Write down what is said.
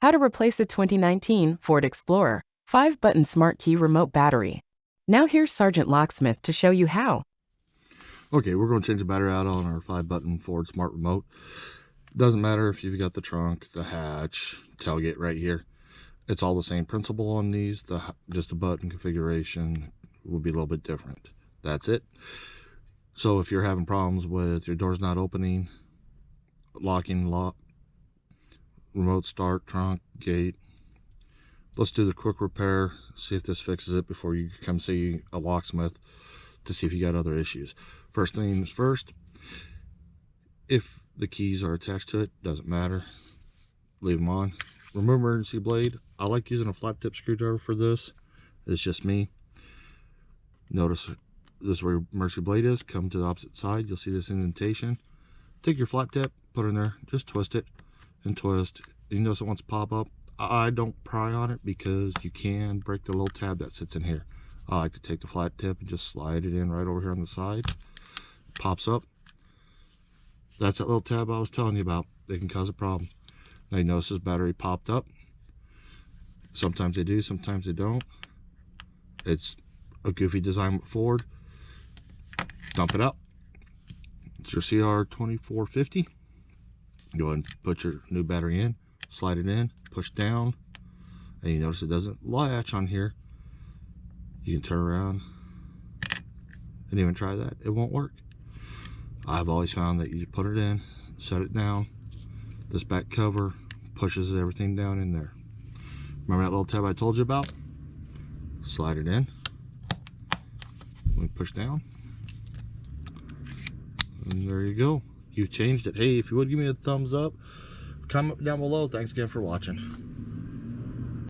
How to replace a 2019 Ford Explorer 5-button smart key remote battery. Now here's Sergeant Locksmith to show you how. Okay, we're going to change the battery out on our 5-button Ford Smart Remote. Doesn't matter if you've got the trunk, the hatch, tailgate right here. It's all the same principle on these. Just the button configuration will be a little bit different. That's it. So if you're having problems with your doors not opening, locking, remote start, trunk, gate, let's do the quick repair, see if this fixes it before you come see a locksmith to see if you got other issues. First things first, if the keys are attached to it, doesn't matter, leave them on. Remove emergency blade. I like using a flat tip screwdriver for this. It's just me. Notice this is where your emergency blade is. Come to the opposite side, you'll see this indentation. Take your flat tip, put it in there, just twist it and twist. You notice it wants to pop up. I don't pry on it because you can break the little tab that sits in here. I like to take the flat tip and just slide it in right over here on the side. Pops up. That's that little tab I was telling you about. They can cause a problem. Now you notice this battery popped up. Sometimes they do, sometimes they don't. It's a goofy design with Ford. Dump it out. It's your CR2450. Go ahead and put your new battery in, slide it in, push down, and you notice it doesn't latch on here. You can turn around and even try that. It won't work. I've always found that you put it in, set it down, this back cover pushes everything down in there. Remember that little tab I told you about? Slide it in. We push down. And there you go. You've changed it. Hey, if you would give me a thumbs up, comment down below. Thanks again for watching.